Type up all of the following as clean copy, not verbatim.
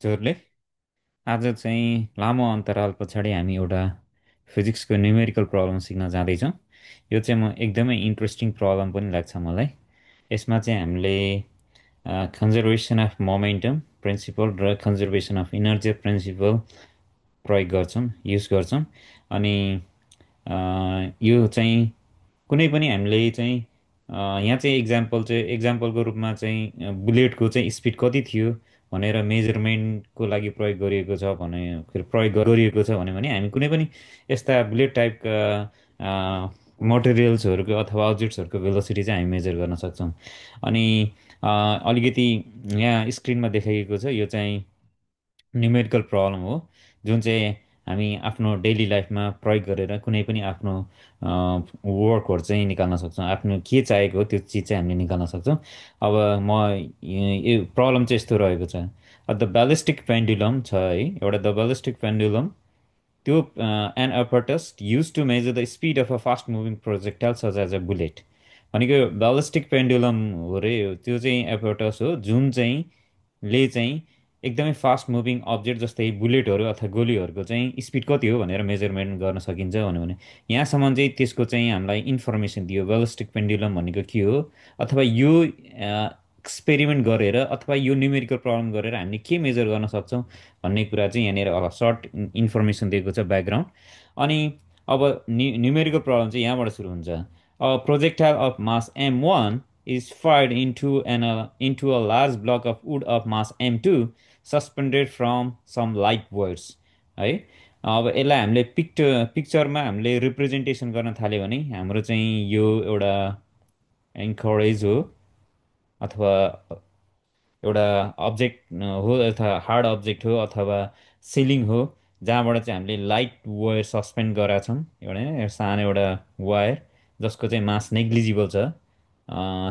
हजुरले आज चाहिँ लामो अन्तराल पछाडि हामी एउटा फिजिक्सको न्युमेरिकल प्रब्लम सिक्न जाँदैछौँ। यो चाहिँ एकदमै इन्ट्रेस्टिङ प्रब्लम पनि लाग्छ मलाई। यसमा चाहिँ हामीले कन्जर्भेसन अफ मोमेन्टम प्रिन्सिपल र कन्जर्भेसन अफ इनर्जी प्रिन्सिपल प्रयोग गर्छौँ, युज गर्छौँ। अनि यो चाहिँ कुनै पनि हामीले चाहिँ यहाँ चाहिँ इक्जाम्पलको रूपमा चाहिँ बुलेटको चाहिँ स्पिड कति थियो भनेर मेजरमेन्टको लागि प्रयोग गरिएको छ भने गरिएको छ भने हामी कुनै पनि यस्ता बुलेट टाइपका मटेरियल्सहरूको अथवा अब्जेक्ट्सहरूको भेलोसिटी चाहिँ हामी मेजर गर्न सक्छौँ। अनि अलिकति यहाँ स्क्रिनमा देखाइएको छ, यो चाहिँ न्युमेरिकल प्रब्लम हो जुन चाहिँ हामी आफ्नो डेली लाइफमा प्रयोग गरेर कुनै पनि आफ्नो वर्कहरू चाहिँ निकाल्न सक्छौँ। आफ्नो के चाहेको हो त्यो चिज चाहिँ हामीले निकाल्न सक्छौँ। अब म यो प्रब्लम चाहिँ यस्तो रहेको छ। द ब्यालिस्टिक पेन्डुलम छ है, एउटा द ब्यालिस्टिक पेन्डुलम त्यो an apparatus used to measure the speed of a fast moving projectile such as a bullet। भनेको ब्यालिस्टिक पेन्डुलम हो रे त्यो चाहिँ apparatus हो जुन चाहिँ ले चाहिँ एकदमै फास्ट मुभिङ अब्जेक्ट जस्तै बुलेटहरू अथवा गोलीहरूको चाहिँ स्पिड कति हो भनेर मेजरमेन्ट गर्न सकिन्छ भने यहाँसम्म चाहिँ त्यसको चाहिँ हामीलाई इन्फर्मेसन दियो ब्यालिस्टिक पेन्डुलम भनेको के हो, अथवा यो एक्सपेरिमेन्ट गरेर अथवा यो न्युमेरिकल प्रब्लम गरेर हामीले के मेजर गर्न सक्छौँ भन्ने कुरा चाहिँ यहाँनिर सर्ट इन्फर्मेसन दिएको छ ब्याकग्राउन्ड। अनि अब न्युमेरिकल प्रब्लम चाहिँ यहाँबाट सुरु हुन्छ। Projectile of mass m1 is fired into a large block of wood of mass m2 suspended from some light wires है। अब यसलाई हामीले पिक्चरमा हामीले रिप्रेजेन्टेसन गर्न थाल्यो भने हाम्रो चाहिँ यो एउटा एन्करेज हो अथवा एउटा अब्जेक्ट हो अथवा हार्ड अब्जेक्ट हो अथवा सिलिङ हो जहाँबाट चाहिँ हामीले लाइट वायर सस्पेन्ड गराएको छौँ। एउटा सानो एउटा वायर जसको चाहिँ मास नेग्लिजिबल छ,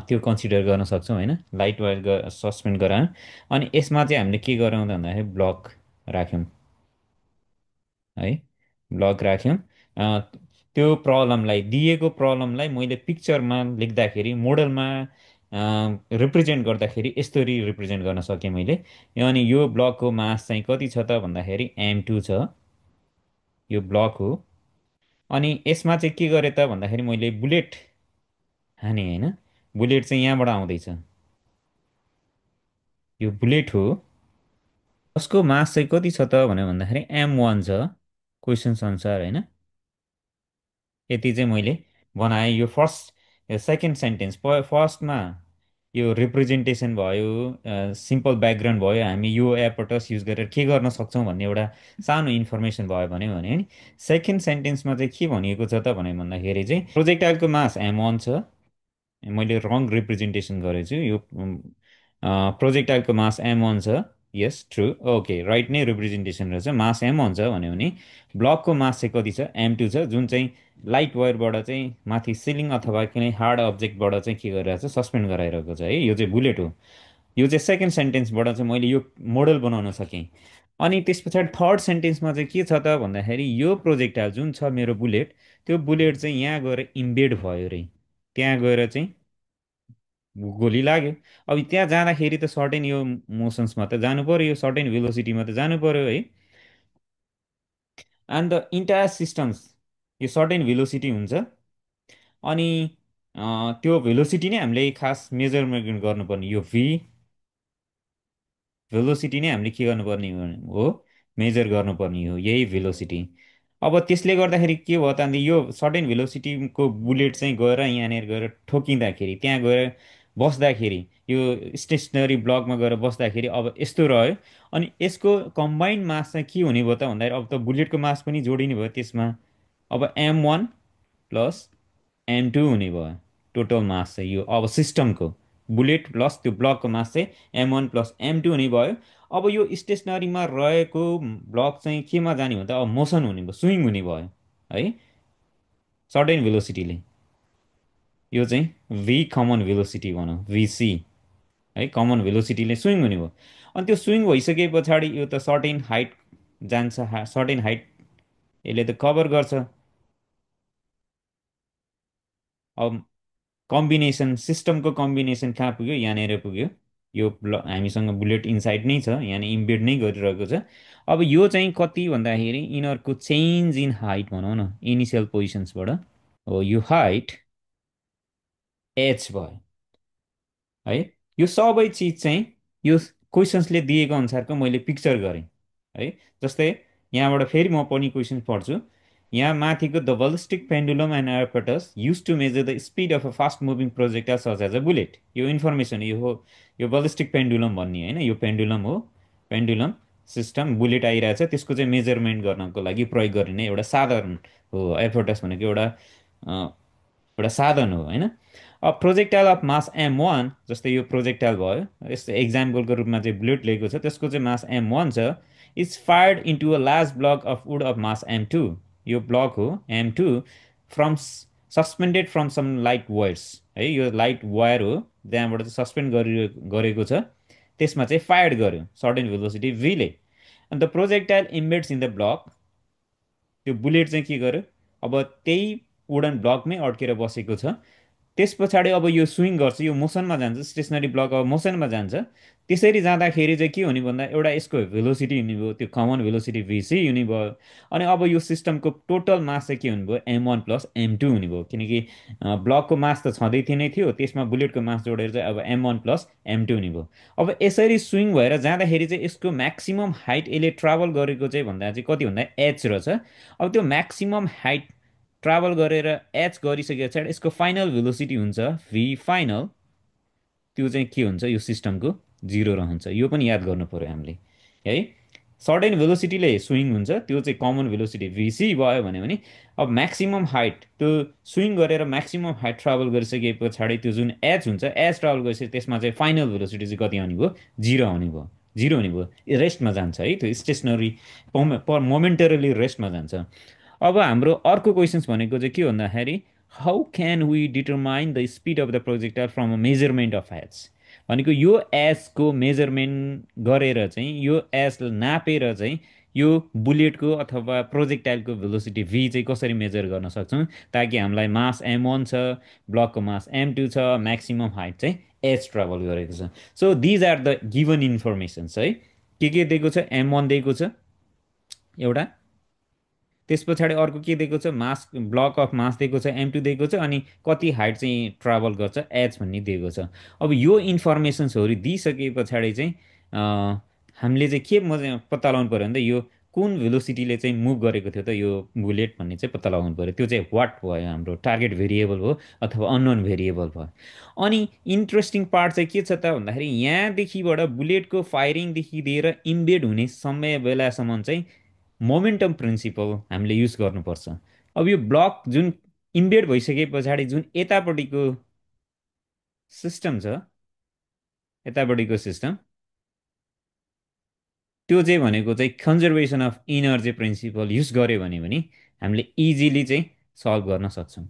त्यो कन्सिडर गर्न सक्छौँ होइन, लाइट वायर सस्पेन्ड गरायौँ। अनि यसमा चाहिँ हामीले के गराउँ त भन्दाखेरि ब्लक राख्यौँ है, ब्लक राख्यौँ। अ, त्यो प्रब्लमलाई दिएको प्रब्लमलाई मैले पिक्चरमा लेख्दाखेरि मोडलमा रिप्रेजेन्ट गर्दाखेरि यसरी रिप्रेजेन्ट गर्न सकेँ मैले। अनि यो ब्लकको मास चाहिँ कति छ त भन्दाखेरि m2 छ, यो ब्लक हो। अनि यसमा चाहिँ के गरेँ त भन्दाखेरि मैले बुलेट हाने होइन, बुलेट चाहिँ यहाँबाट आउँदैछ, यो बुलेट हो। उसको मास चाहिँ कति छ त भनेर भन्दाखेरि m1 छ क्वेसन्स अनुसार होइन। यति चाहिँ मैले बनाएँ। यो फर्स्ट सेकेन्ड सेन्टेन्स फर्स्टमा यो रिप्रेजेन्टेसन भयो, सिम्पल ब्याकग्राउन्ड भयो, हामी यो एपटस युज गरेर के गर्न सक्छौँ भन्ने एउटा सानो इन्फर्मेसन भयो भने नि सेकेन्ड सेन्टेन्समा चाहिँ के भनिएको छ त भने भन्दाखेरि चाहिँ प्रोजेक्टाइलको मास m1 छ, मैले रङ रिप्रेजेन्टेसन गरेछु। यो प्रोजेक्टाइलको मास m1 छ, यस ट्रु, ओके राइट नै रिप्रेजेन्टेसन रहेछ। मास m1 छ भन्यो भने ब्लकको मास चाहिँ कति छ m2 छ, जुन चाहिँ लाइट वायरबाट चाहिँ माथि सिलिङ अथवा कुनै हार्ड अब्जेक्टबाट चाहिँ के गरिरहेको छ सस्पेन्ड गराइरहेको छ है, यो चाहिँ बुलेट हो। यो चाहिँ सेकेन्ड सेन्टेन्सबाट चाहिँ मैले यो मोडल बनाउन सकेँ। अनि त्यस पछाडि थर्ड सेन्टेन्समा चाहिँ के छ त भन्दाखेरि यो प्रोजेक्टाइल जुन छ मेरो बुलेट, त्यो बुलेट चाहिँ यहाँ गएर इम्बेड भयो रे, त्यहाँ गएर चाहिँ गोली लाग्यो। अब त्यहाँ जाँदाखेरि त सर्टेन यो मोसन्समा त जानु पर्यो, यो सर्टेन भेलोसिटीमा त जानु पर्यो है। एन्ड द इन्टायर सिस्टम्स यो सर्टेन भेलोसिटी हुन्छ। अनि त्यो भेलोसिटी नै हामीले खास मेजरमेन्ट गर्नुपर्ने, यो भी भेलोसिटी नै हामीले के गर्नुपर्ने हो, मेजर गर्नुपर्ने हो, यही भेलोसिटी। अब त्यसले गर्दाखेरि के भयो त यो सर्टेन भेलोसिटीको बुलेट चाहिँ गएर यहाँनिर गएर ठोकिँदाखेरि त्यहाँ गएर बस्दाखेरि यो स्टेसनरी ब्लकमा गएर बस्दाखेरि अब यस्तो रह्यो। अनि यसको कम्बाइन्ड मास चाहिँ के हुने भयो त भन्दाखेरि अब त बुलेटको मास पनि जोडिने भयो त्यसमा। अब m1 प्लस m2 हुने भयो टोटल मास चाहिँ, यो अब सिस्टमको बुलेट प्लस त्यो ब्लकको मास चाहिँ m1 प्लस m2 हुने भयो। अब यो स्टेसनरीमा रहेको ब्लक चाहिँ केमा जाने भयो त, अब मोसन हुने भयो, स्विङ हुने भयो है सर्टेन भेलोसिटीले। यो चाहिँ भी कमन भेलोसिटी भनौँ, भिसी है, कमन भेलोसिटीले स्विङ हुने भयो। अनि त्यो स्विङ भइसके पछाडि यो त सर्टेन हाइट जान्छ, सर्टेन हाइट यसले त कभर गर्छ। अब कम्बिनेसन सिस्टमको कम्बिनेसन कहाँ पुग्यो, यहाँनिर पुग्यो। यो हामीसँग बुलेट इन्साइड नै छ, यानि इम्बेड नै गरिरहेको छ। अब यो चाहिँ कति भन्दाखेरि यिनीहरूको चेन्ज इन हाइट भनौँ न, इनिसियल पोजिसन्सबाट हो यो हाइट एच भयो है। यो सबै चिज चाहिँ यो क्वेसन्सले दिएको अनुसारको मैले पिक्चर गरेँ है। जस्तै यहाँबाट फेरि म पनि क्वेसन पढ्छु। यहाँ माथिको the ballistic pendulum an apparatus used to measure the speed of a fast moving projectile such as a bullet. यो इन्फर्मेसन यो हो, यो बलिस्टिक पेन्डुलम भन्ने होइन, यो पेन्डुलम हो। पेन्डुलम सिस्टम बुलेट आइरहेछ, त्यसको चाहिँ मेजरमेन्ट गर्नको लागि प्रयोग गरिने एउटा साधारण हो। एयरपटस भनेको एउटा साधन हो होइन। अब projectile of mass M one, जस्तै यो प्रोजेक्टाइल भयो, यस्तो एक्जाम्पलको रूपमा चाहिँ बुलेट लिएको छ, त्यसको चाहिँ मास एम वान छ। It's fired into a large block of wood of mass M two. यो ब्लक हो M two, from suspended from some light wires है। यो लाइट वायर हो, त्यहाँबाट चाहिँ सस्पेन्ड गरेको छ, त्यसमा चाहिँ फायर्ड गर्यो सर्टेन भेलोसिटी भीले। अन्त projectile embeds in the block. त्यो बुलेट चाहिँ के गर्यो, अब त्यही वुडन ब्लकमै अड्केर बसेको छ। त्यस पछाडि अब यो स्विङ गर्छ, यो मोसनमा जान्छ, स्टेसनरी ब्लक अब मोसनमा जान्छ। त्यसरी जाँदाखेरि चाहिँ के हुने भन्दा एउटा यसको भेलोसिटी हुने भयो, त्यो कमन भेलोसिटी भिसी हुने भयो। अनि अब यो सिस्टमको टोटल मास चाहिँ के हुने भयो, M one plus M two हुने भयो, किनकि ब्लकको मास त छँदै थियो नै थियो, त्यसमा बुलेटको मास जोडेर चाहिँ अब M one plus M two हुने भयो। अब यसरी स्विङ भएर जाँदाखेरि चाहिँ यसको म्याक्सिमम् हाइट यसले ट्राभल गरेको चाहिँ भन्दा चाहिँ कति भन्दा एच रहेछ। अब त्यो म्याक्सिमम् हाइट ट्राभल गरेर एच गरिसके पछाडि यसको फाइनल भेलोसिटी हुन्छ भी फाइनल। त्यो चाहिँ के हुन्छ, यो सिस्टमको जिरो रहन्छ। यो पनि याद गर्नु पऱ्यो हामीले है। सर्टेन भेलोसिटीले स्विङ हुन्छ, त्यो चाहिँ कमन भेलोसिटी भिसी भयो भने अब म्याक्सिमम हाइट त्यो स्विङ गरेर म्याक्सिमम हाइट ट्राभल गरिसके पछाडि त्यो जुन एच हुन्छ, एच ट्राभल गरिसके त्यसमा चाहिँ फाइनल भेलोसिटी चाहिँ कति आउने भयो, जिरो आउने भयो। जिरो हुने भयो, रेस्टमा जान्छ है, त्यो स्टेसनरी पर मोमेन्टरली रेस्टमा जान्छ। अब हाम्रो अर्को क्वेसन्स भनेको चाहिँ के भन्दाखेरि how can we determine the speed of the projectile from a measurement of H. भनेको यो एचको मेजरमेन्ट गरेर चाहिँ, यो एचलाई नापेर चाहिँ यो बुलेटको अथवा प्रोजेक्टाइलको भेलोसिटी भी चाहिँ कसरी मेजर गर्न सक्छौँ, ताकि हामीलाई मास एम वान छ, ब्लकको मास एम टू छ, म्याक्सिमम हाइट चाहिँ एच ट्राभल गरेको छ। So these are the given informations है। के दिएको छ, एम वान दिएको छ एउटा, त्यस पछाडि अर्को के दिएको छ, मास ब्लक अफ मास दिएको छ एम टू दिएको छ, अनि कति हाइट चाहिँ ट्राभल गर्छ एच भन्ने दिएको छ। अब यो इन्फर्मेसन्सहरू दिइसके पछाडि चाहिँ हामीले चाहिँ के पत्ता लगाउनु पऱ्यो भने त यो कुन भेलोसिटीले चाहिँ मुभ गरेको थियो त यो बुलेट भन्ने चाहिँ पत्ता लगाउनु पऱ्यो। त्यो चाहिँ वाट भयो, हाम्रो टार्गेट भेरिएबल हो अथवा अननोन भेरिएबल भयो। अनि इन्ट्रेस्टिङ पार्ट चाहिँ के छ त भन्दाखेरि यहाँदेखिबाट बुलेटको फायरिङदेखि लिएर इम्बेड हुने समय बेलासम्म चाहिँ मोमेन्टम प्रिन्सिपल हामीले युज गर्नुपर्छ। अब यो ब्लक जुन इम्बेड भइसके पछाडि जुन यतापट्टिको सिस्टम छ, यतापट्टिको सिस्टम, त्यो चाहिँ भनेको चाहिँ conservation of energy principle use गऱ्यो भने हामीले इजिली चाहिँ सल्भ गर्न सक्छौँ।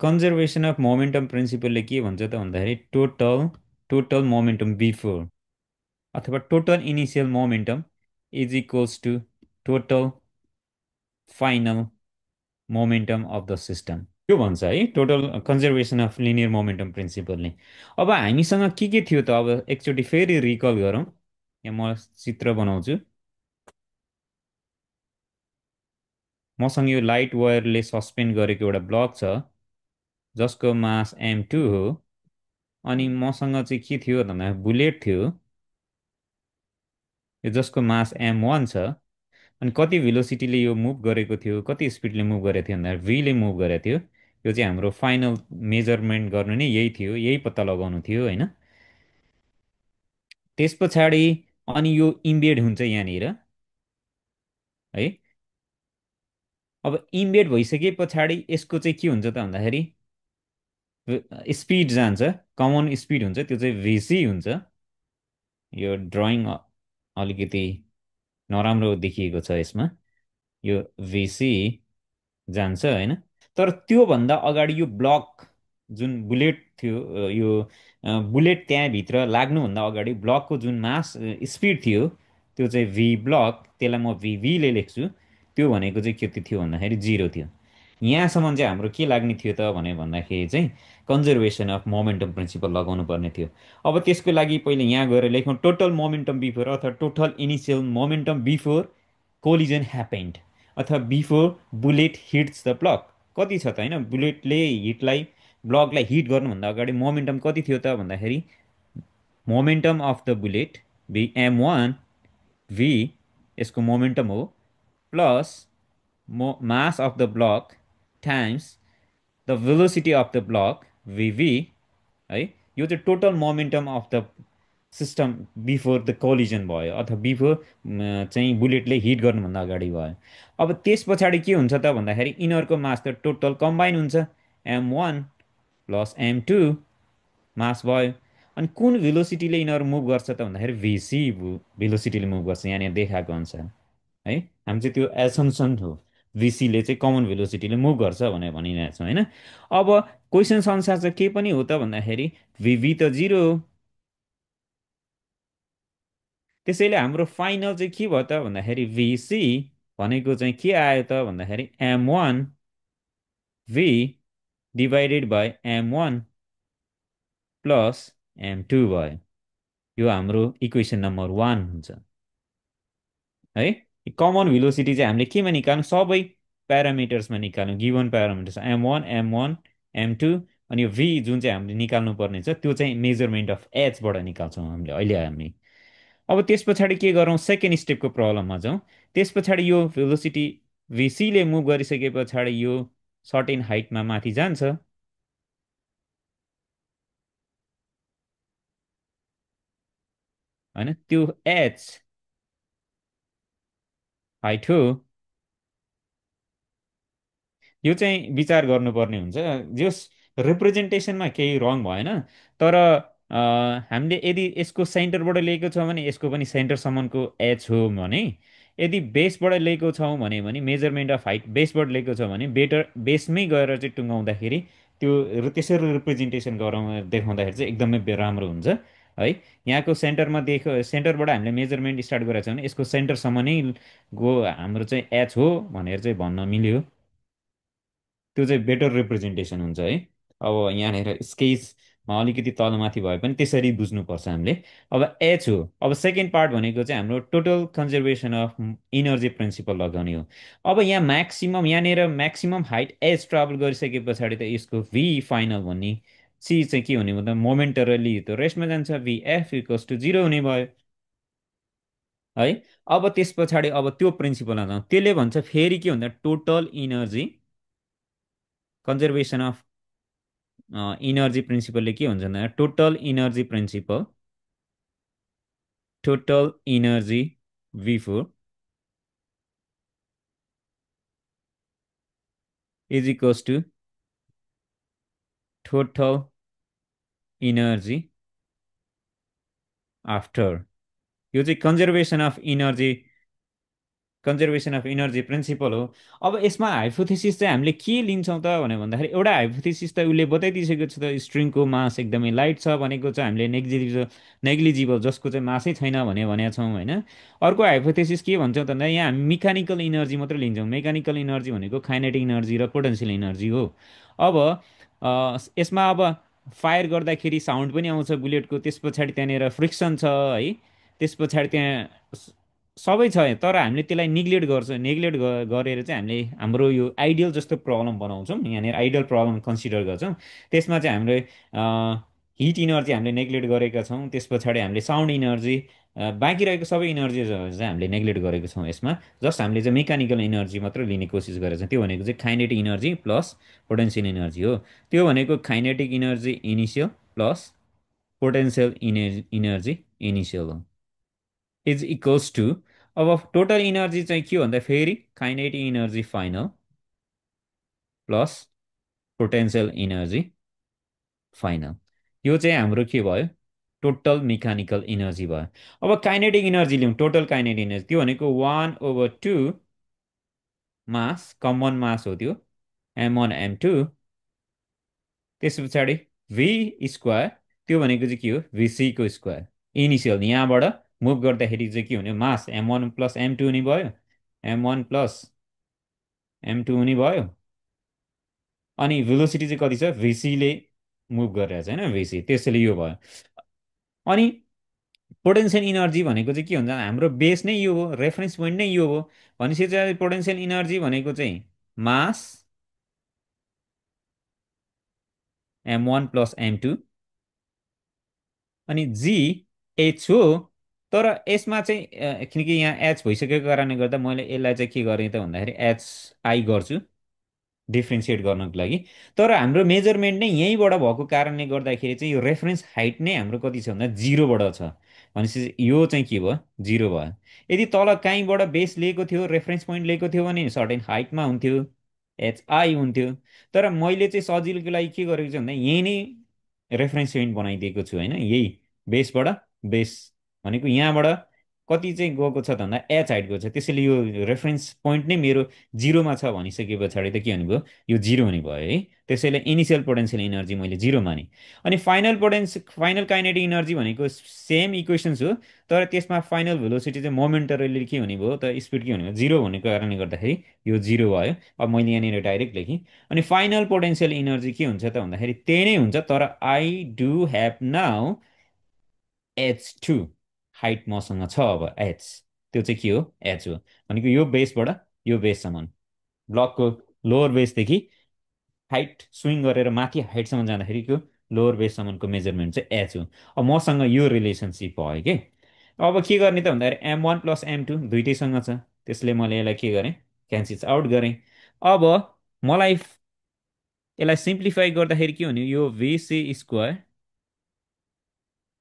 कन्जर्भेसन अफ मोमेन्टम प्रिन्सिपलले के भन्छ त भन्दाखेरि टोटल मोमेन्टम बिफोर अथवा total initial momentum is equals to total final momentum of the system. त्यो भन्छ है total conservation of linear momentum प्रिन्सिपलले। अब हामीसँग के थियो त, अब एकचोटि फेरि रिकल गरौँ। यहाँ म चित्र बनाउँछु। मसँग यो लाइट वायरले सस्पेन्ड गरेको एउटा ब्लक छ जसको मास एम टू हो। अनि मसँग चाहिँ के थियो भन्दा बुलेट थियो यो जसको मास एम वान छ। अनि कति भेलोसिटीले यो मुभ गरेको थियो, कति स्पिडले मुभ गरेको थियो भन्दा भीले मुभ गरेको थियो। यो चाहिँ हाम्रो फाइनल मेजरमेन्ट गर्नु नै यही थियो, यही पत्ता लगाउनु थियो होइन। त्यस पछाडि अनि यो इम्बेड हुन्छ यहाँनिर है। अब इम्बेड भइसके पछाडि यसको चाहिँ के हुन्छ त भन्दाखेरि स्पिड जान्छ, कमन स्पिड हुन्छ, त्यो चाहिँ भिसी हुन्छ। यो ड्रइङ अलिकति नराम्रो देखिएको छ यसमा, यो भिसी जान्छ होइन। तर त्योभन्दा अगाडि यो ब्लक जुन बुलेट थियो, यो बुलेट त्यहाँभित्र लाग्नुभन्दा अगाडि ब्लकको जुन मास स्पिड थियो त्यो चाहिँ भी ब्लक, त्यसलाई म भीले लेख्छु। त्यो भनेको चाहिँ कति थियो भन्दाखेरि जिरो थियो। यहाँसम्म चाहिँ हाम्रो के लाग्ने थियो त भने भन्दाखेरि चाहिँ कन्जर्भेसन अफ मोमेन्टम प्रिन्सिपल लगाउनु पर्ने थियो। अब त्यसको लागि पहिले यहाँ गएर लेखौँ टोटल मोमेन्टम बिफोर अथवा total initial momentum before collision happened अथवा before bullet hits the block. कति छ त होइन, बुलेटले ब्लकलाई हिट गर्नुभन्दा अगाडि मोमेन्टम कति थियो त भन्दाखेरि momentum of the bullet b m one v यसको मोमेन्टम हो, plus mass of the block times the velocity of the block भिभी है। यो चाहिँ total momentum of the system before the collision भयो अथवा बिफोर चाहिँ बुलेटले हिट गर्नुभन्दा अगाडि भयो। अब त्यस पछाडि के हुन्छ त भन्दाखेरि यिनीहरूको मास त टोटल कम्बाइन हुन्छ, M one plus M two mass भयो। अनि कुन भेलोसिटीले यिनीहरू मुभ गर्छ त भन्दाखेरि भिसी भेलोसिटीले मुभ गर्छ यहाँनिर देखाएको अनुसार है। हामी चाहिँ त्यो एसम्सन हो, भिसीले चाहिँ कमन भेलोसिटीले मुभ गर्छ भनेर भनिरहेको छौँ होइन। अब क्वेसन्स अनुसार चाहिँ के पनि हो त भन्दाखेरि भिभी त जिरो हो। त्यसैले हाम्रो फाइनल चाहिँ के भयो त भन्दाखेरि भिसी भनेको चाहिँ के आयो त भन्दाखेरि M one V divided by M one plus M two भयो। यो हाम्रो इक्वेसन नम्बर वान हुन्छ है। कमन भेलोसिटी चाहिँ हामीले केमा निकाल्नु, सबै प्यारामिटर्समा निकाल्नु, given parameters M one M one M two. अनि यो भी जुन चाहिँ हामीले निकाल्नु पर्ने छ त्यो चाहिँ मेजरमेन्ट अफ एचबाट निकाल्छौँ हामीले अहिले हामी। अब त्यस पछाडि के गरौँ, सेकेन्ड स्टेपको प्रब्लममा जाउँ। त्यस पछाडि यो भेलोसिटी भिसीले मुभ गरिसके पछाडि यो सर्टेन हाइटमा माथि जान्छ होइन, त्यो एच हाइट हो। यो चाहिँ विचार गर्नुपर्ने हुन्छ, जस रिप्रेजेन्टेसनमा केही रङ भएन। तर हामीले यदि यसको सेन्टरबाट लिएको छौँ भने यसको पनि सेन्टरसम्मको एच हो भने, यदि बेसबाट लिएको छौँ भने मेजरमेन्ट अफ हाइट बेसबाट लिएको छ भने बेटर बेसमै गएर चाहिँ टुङ्गाउँदाखेरि त्यो त्यसरी रिप्रेजेन्टेसन देखाउँदाखेरि चाहिँ एकदमै राम्रो हुन्छ है। यहाँको सेन्टरमा सेन्टरबाट हामीले मेजरमेन्ट स्टार्ट गरेको छ भने यसको सेन्टरसम्म नै हाम्रो चाहिँ एच हो भनेर चाहिँ भन्न मिल्यो। त्यो चाहिँ बेटर रिप्रेजेन्टेसन हुन्छ है। अब यहाँनिर स्केचमा अलिकति तलमाथि भए पनि त्यसरी बुझ्नुपर्छ हामीले। अब एच हो। अब सेकेन्ड पार्ट भनेको चाहिँ हाम्रो total conservation of energy principle लगाउने हो। अब यहाँ म्याक्सिमम यहाँनिर म्याक्सिमम हाइट एच ट्राभल गरिसके पछाडि त यसको भी फाइनल भन्ने चिज चाहिँ के हुने भन्दा मोमेन्टरली त रेस्टमा जान्छ, भी एफ इक्वल्स टु जिरो हुने भयो है। अब त्यस पछाडि अब त्यो प्रिन्सिपलमा जाउँ, त्यसले भन्छ फेरि के भन्दा total energy conservation of energy प्रिन्सिपलले के हुन्छ भन्दा total energy before is equals to total energy after. यो चाहिँ कन्जर्भेसन अफ इनर्जी प्रिन्सिपल हो। अब यसमा हाइपोथेसिस चाहिँ हामीले के लिन्छौँ त भनेर भन्दाखेरि एउटा हाइपोथेसिस त उसले बताइदिइसकेको छ त, स्ट्रिङको मास एकदमै लाइट छ भनेको चाहिँ हामीले नेग्लिजिबल जसको चाहिँ मासै छैन भनेको छौँ होइन। अर्को हाइपोथेसिस के भन्छौँ त भन्दा यहाँ हामी मेकानिकल इनर्जी मात्रै लिन्छौँ। मेकानिकल इनर्जी भनेको काइनेटिक इनर्जी र पोटेन्सियल इनर्जी हो। अब यसमा अब फायर गर्दाखेरि साउन्ड पनि आउँछ बुलेटको, त्यस पछाडि त्यहाँनिर फ्रिक्सन छ है, त्यस पछाडि त्यहाँ सबै छ। तर हामीले त्यसलाई गरेर चाहिँ हामीले हाम्रो यो आइडियल जस्तो प्रब्लम बनाउँछौँ, यहाँनिर आइडियल प्रब्लम कन्सिडर गर्छौँ। त्यसमा चाहिँ हामीले हिट इनर्जी हामीले नेग्लेक्ट गरेका छौँ, त्यस पछाडि हामीले साउन्ड इनर्जी, बाँकी रहेको सबै इनर्जिजहरू चाहिँ हामीले नेग्लेक्ट गरेको छौँ यसमा। जस्ट हामीले चाहिँ मेकानिकल इनर्जी मात्र लिने कोसिस गरेको छौँ। त्यो भनेको चाहिँ kinetic energy plus potential energy हो। त्यो भनेको kinetic energy initial plus potential energy initial हो इज इक्वल्स टु। अब टोटल इनर्जी चाहिँ के भन्दा फेरि kinetic energy final plus potential energy final. यो चाहिँ हाम्रो के भयो, टोटल मेकानिकल इनर्जी भयो। अब काइनेटिक इनर्जी लिउँ, टोटल काइनेटिक इनर्जी त्यो भनेको 1/2 मास, कमन मास हो त्यो, m1 m2। त्यस पछाडि भी स्क्वायर, त्यो भनेको चाहिँ के हो, भिसीको स्क्वायर। इनिसियल यहाँबाट मुभ गर्दाखेरि चाहिँ के हुने, मास m1 प्लस m2 हुने भयो, m1 प्लस m2 हुने भयो। अनि भेलोसिटी चाहिँ कति छ, भिसीले मुभ गरिरहेछ होइन, भिसी, त्यसैले यो भयो। अनि पोटेन्सियल इनर्जी भनेको चाहिँ के हुन्छ, हाम्रो बेस नै यो हो, रेफरेन्स पोइन्ट नै यो हो। भनेपछि चाहिँ पोटेन्सियल इनर्जी भनेको चाहिँ मास m1 + m2 अनि जी एच हो। तर यसमा चाहिँ किनकि यहाँ एच भइसकेको कारणले गर्दा मैले यसलाई चाहिँ के गरेँ त भन्दाखेरि एचआई गर्छु डिफ्रेन्सिएट गर्नको लागि। तर हाम्रो मेजरमेन्ट नै यहीँबाट भएको कारणले गर्दाखेरि चाहिँ यो रेफरेन्स हाइट नै हाम्रो कति छ भन्दा 0बाट छ। भनेपछि यो चाहिँ के भयो, 0 भयो। यदि तल काहीँबाट बेस लिएको थियो, रेफरेन्स पोइन्ट लिएको थियो भने सर्टेन हाइटमा हुन्थ्यो, एचआई हुन्थ्यो। तर मैले चाहिँ सजिलोको लागि के गरेको छु भन्दा यही नै रेफरेन्स पोइन्ट बनाइदिएको छु होइन, यही बेसबाट, बेस भनेको यहाँबाट कति चाहिँ गएको छ त भन्दा एच हाइट गएको छ, त्यसैले यो रेफरेन्स पोइन्ट नै मेरो 0मा छ भनिसके पछाडि त के हुने भयो, यो 0 हुने भयो है। त्यसैले इनिसियल पोटेन्सियल इनर्जी मैले 0 माने। अनि फाइनल काइनेटिक इनर्जी भनेको सेम इक्वेसन्स हो, तर त्यसमा फाइनल भेलोसिटी चाहिँ मोमेन्टरीली के हुने भयो त, स्पिड के हुने भयो, 0 हुनेको कारणले गर्दाखेरि यो 0 भयो। अब मैले यहाँनिर डाइरेक्ट लेखेँ। अनि फाइनल पोटेन्सियल इनर्जी के हुन्छ त भन्दाखेरि त्यही नै हुन्छ, तर I do have now H2, height मसँग छ अब एच, त्यो चाहिँ के हो, एच हो। भनेको यो बेसबाट यो बेससम्म, ब्लकको लोवर बेसदेखि हाइट स्विङ गरेर माथि हाइटसम्म जाँदाखेरिको लोवर बेससम्मको मेजरमेन्ट चाहिँ एच हो। अब मसँग यो रिलेसनसिप भयो कि अब के गर्ने त भन्दाखेरि m1 + m2 दुइटैसँग छ, त्यसले मैले यसलाई के गरेँ, क्यान्सिल्स आउट गरेँ। अब मलाई यसलाई सिम्प्लिफाई गर्दाखेरि के हुने, यो v c square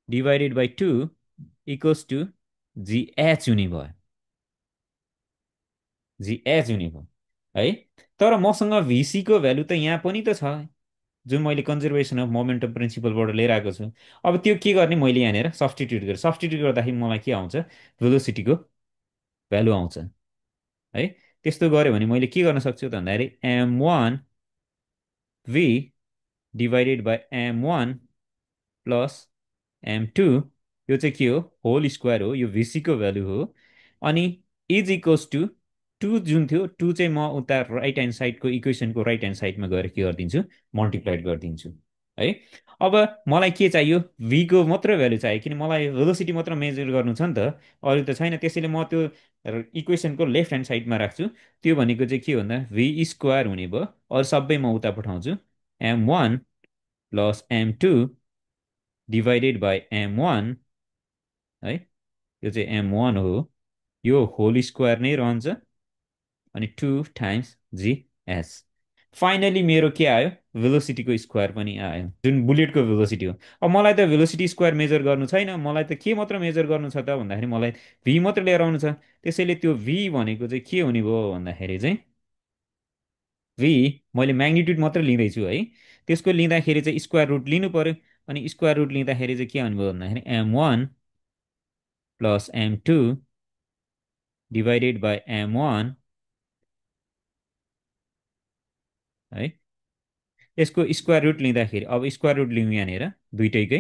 divided by 2 equals to g h हुने भयो, जिएच हुने भयो है। तर मसँग भिसीको भ्यालु त यहाँ पनि त छ, जुन मैले कन्जर्भेसन अफ मोमेन्टम प्रिन्सिपलबाट लिएर आएको छु। अब त्यो के गर्ने, मैले यहाँनिर सब्सटिट्युट गरेँ, सब्सटिट्युट गर्दाखेरि मलाई के आउँछ, भेलोसिटीको भ्यालु आउँछ है। त्यस्तो गऱ्यो भने मैले के गर्न सक्छु त भन्दाखेरि m1 v divided by m1 + m2, यो चाहिँ के हो, होल स्क्वायर हो, यो भिसीको भ्यालु हो। अनि इज इक्वल्स टु 2 जुन थियो, 2 चाहिँ म उता राइट ह्यान्ड साइडको इक्वेसनको राइट ह्यान्ड साइडमा गएर के गरिदिन्छु, मल्टिप्लाइड गरिदिन्छु है। अब मलाई के चाहियो, भीको मात्र भ्यालु चाहियो, किन मलाई भेलोसिटी मात्र मेजर गर्नु छ नि त, अरू त छैन। त्यसैले म त्यो इक्वेसनको लेफ्ट ह्यान्ड साइडमा राख्छु। त्यो भनेको चाहिँ के भन्दा भी स्क्वायर हुने भयो, अरू सबै म उता पठाउँछु, m1 + m2 divided by m1 है, यो चाहिँ m1 हो, यो होल स्क्वायर नै रहन्छ, अनि 2 टाइम्स जिएस। फाइनली मेरो के आयो, भेलोसिटीको स्क्वायर पनि आयो, जुन बुलेटको भेलोसिटी हो। अब मलाई त भेलोसिटी स्क्वायर मेजर गर्नु छैन, मलाई त के मात्र मेजर गर्नु छ त भन्दाखेरि मलाई भी मात्र लिएर आउनु छ। त्यसैले त्यो भी भनेको चाहिँ के हुने भयो भन्दाखेरि चाहिँ भी मैले म्याग्निट्युड मात्र लिँदैछु है, त्यसको लिँदाखेरि चाहिँ स्क्वायर रुट लिनु पर्यो। अनि स्क्वायर रुट लिँदाखेरि चाहिँ के हुने भयो भन्दाखेरि m1 + m2 divided by m1 है। यसको स्क्वायर रुट लिँदाखेरि, अब स्क्वायर रुट लिउँ यहाँनिर दुइटैकै,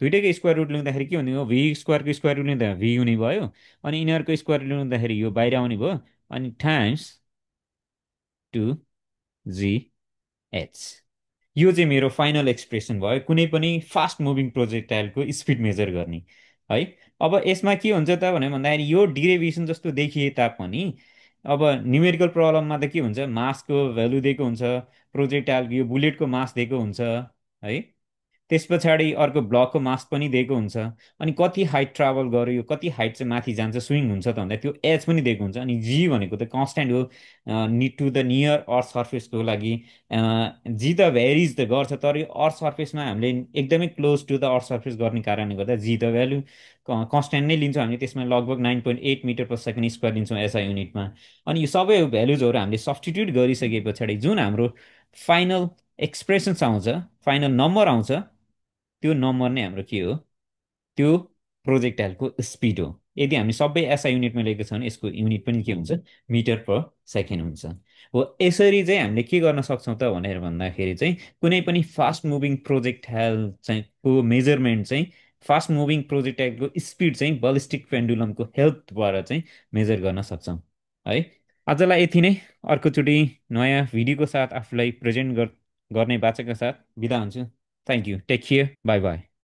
दुइटैको स्क्वायर रुट लिँदाखेरि के हुने हो, भी स्क्वायरको स्क्वायर रुट लिँदा भी हुने भयो, अनि यिनीहरूको स्क्वायर रुट लिँदाखेरि यो बाहिर आउने भयो, अनि टाइम्स 2gh। यो चाहिँ मेरो फाइनल एक्सप्रेसन भयो कुनै पनि फास्ट मुभिङ प्रोजेक्टाइलको स्पिड मेजर गर्ने है। अब यसमा के हुन्छ त भनेर भन्दाखेरि यो डिरेभेसन जस्तो देखिए तापनि अब न्युमेरिकल प्रब्लममा त के हुन्छ, मासको भ्यालु दिएको हुन्छ, प्रोजेक्टाइलको यो बुलेटको मास दिएको हुन्छ है, त्यस पछाडि अर्को ब्लकको मास पनि दिएको हुन्छ, अनि कति हाइट ट्राभल गर्यो, यो कति हाइट चाहिँ माथि जान्छ, स्विङ हुन्छ त भन्दा त्यो एच पनि दिएको हुन्छ। अनि जी भनेको त कन्सट्यान्ट हो, टु द नियर अर्थ सर्फेसको लागि जी त भेरिज त गर्छ, तर यो अर्थ सर्फेसमा हामीले एकदमै close to the earth surface गर्ने कारणले गर्दा जी त भ्यालु कन्सट्यान्ट नै लिन्छौँ हामीले, त्यसमा लगभग 9.8 मिटर/सेकेन्ड स्क्वायर लिन्छौँ एसआई युनिटमा। अनि यो सबै भ्यालुजहरू हामीले सब्सटिट्युट गरिसके पछाडि जुन हाम्रो फाइनल एक्सप्रेसन्स आउँछ, फाइनल नम्बर आउँछ, त्यो नम्बर नै हाम्रो के हो, त्यो प्रोजेक्टाइलको स्पिड हो। यदि हामी सबै एसआई युनिटमा लिएको छ भने यसको युनिट पनि के हुन्छ, मिटर/सेकेन्ड हुन्छ। हो यसरी चाहिँ हामीले के गर्न सक्छौँ त भनेर भन्दाखेरि चाहिँ कुनै पनि फास्ट मुभिङ प्रोजेक्टाइल चाहिँ को मेजरमेन्ट चाहिँ, फास्ट मुभिङ प्रोजेक्टाइलको स्पिड चाहिँ बलिस्टिक पेन्डुलमको हेल्पद्वारा चाहिँ मेजर गर्न सक्छौँ है। आजलाई यति नै। अर्कोचोटि नयाँ भिडियोको साथ आफूलाई प्रेजेन्ट गर्ने बाचाका साथ बिदा हुन्छु। Thank you, take care, bye by.